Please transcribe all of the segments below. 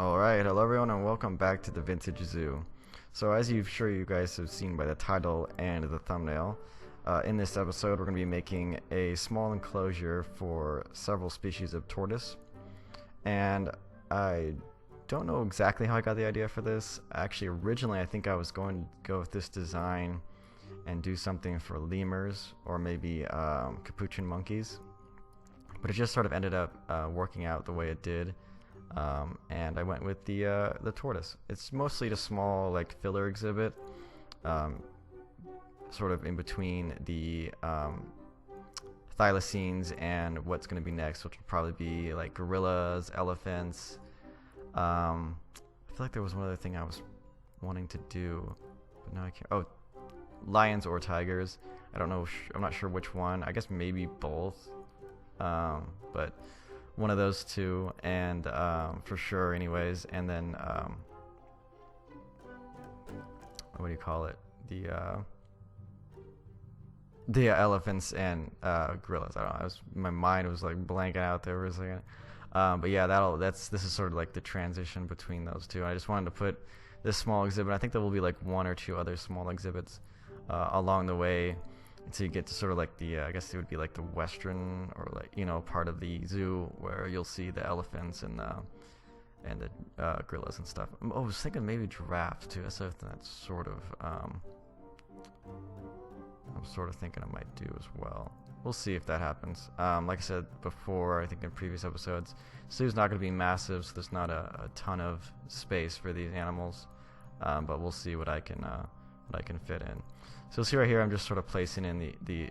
Alright, hello everyone and welcome back to the Vintage Zoo. So as you guys have seen by the title and the thumbnail, in this episode we're going to be making a small enclosure for several species of tortoise. And I don't know exactly how I got the idea for this. Actually, originally I think I was going to go with this design and do something for lemurs or maybe capuchin monkeys. But it just sort of ended up working out the way it did. And I went with the tortoise. It's mostly a small like filler exhibit, sort of in between the thylacines and what's going to be next, which will probably be like gorillas, elephants. I feel like there was one other thing I was wanting to do, but now I can't. Oh, lions or tigers. I don't know. I'm not sure which one. I guess maybe both. But one of those two, and for sure anyways. And then what do you call it, the elephants and gorillas. I don't know, my mind was like blanking out there for a second. But yeah, this is sort of like the transition between those two. I just wanted to put this small exhibit. I think there will be like one or two other small exhibits along the way until you get to sort of like I guess it would be like the western or like, you know, part of the zoo where you'll see the elephants and the gorillas and stuff. I was thinking maybe giraffes too. That's something that's sort of I'm sort of thinking I might do as well. We'll see if that happens. Like I said before, I think in previous episodes, the zoo's not going to be massive, so there's not a ton of space for these animals. But we'll see what I can fit in. So you'll see right here, I'm just sort of placing in the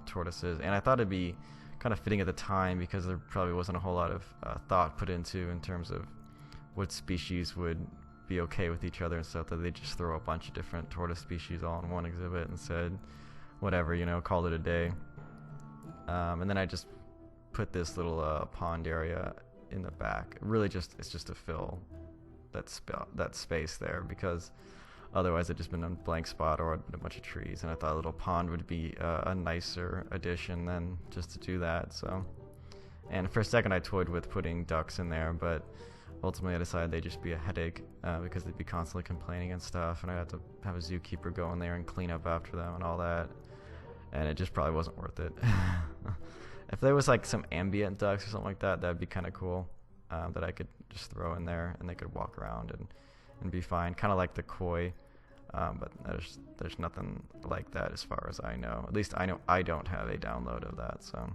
tortoises, and I thought it'd be kind of fitting at the time because there probably wasn't a whole lot of thought put into in terms of what species would be okay with each other and stuff, that they just throw a bunch of different tortoise species all in one exhibit and said, whatever, you know, called it a day. And then I just put this little pond area in the back. Really, it's just to fill that space there, because otherwise it'd just been a blank spot or a bunch of trees, and I thought a little pond would be a nicer addition than just to do that. So, and for a second I toyed with putting ducks in there, but ultimately I decided they'd just be a headache because they'd be constantly complaining and stuff, and I'd have to have a zookeeper go in there and clean up after them and all that, and it just probably wasn't worth it. If there was like some ambient ducks or something like that, that'd be kind of cool, that I could just throw in there and they could walk around and be fine, kind of like the koi. But there's nothing like that as far as I know. At least I know I don't have a download of that. So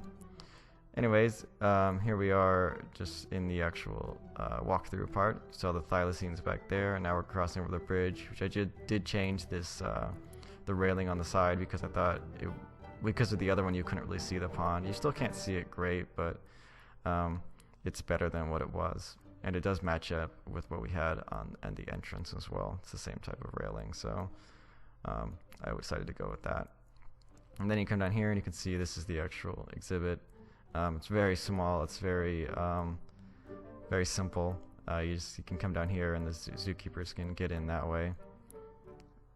anyways, here we are just in the actual walkthrough part. So the thylacines back there, and now we're crossing over the bridge, which I did change this the railing on the side because I thought because of the other one you couldn't really see the pond. You still can't see it great, but it's better than what it was. And it does match up with what we had on the entrance as well. It's the same type of railing, so I decided to go with that. And then you come down here and you can see this is the actual exhibit. It's very small. It's very very simple. You can come down here and the zookeepers can get in that way.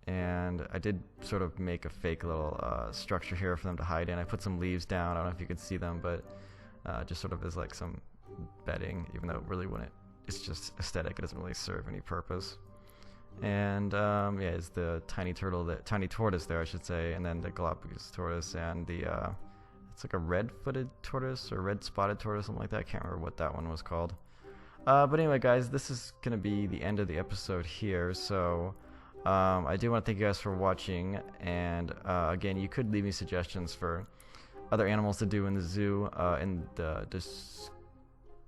And I did sort of make a fake little structure here for them to hide in. I put some leaves down. I don't know if you can see them, but just sort of as like some bedding, even though it really wouldn't. It's just aesthetic. It doesn't really serve any purpose. And yeah, it's the tiny tortoise there, I should say, and then the Galapagos tortoise, and the it's like a red-footed tortoise or red-spotted tortoise, something like that. I can't remember what that one was called. But anyway, guys, this is gonna be the end of the episode here. So I do want to thank you guys for watching, and again, you could leave me suggestions for other animals to do in the zoo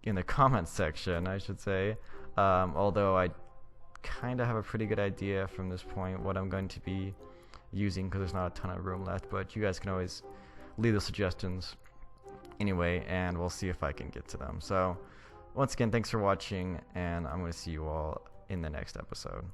in the comments section, I should say. Although I kind of have a pretty good idea from this point what I'm going to be using, because there's not a ton of room left, but you guys can always leave the suggestions anyway, and we'll see if I can get to them. So once again, thanks for watching, and I'm going to see you all in the next episode.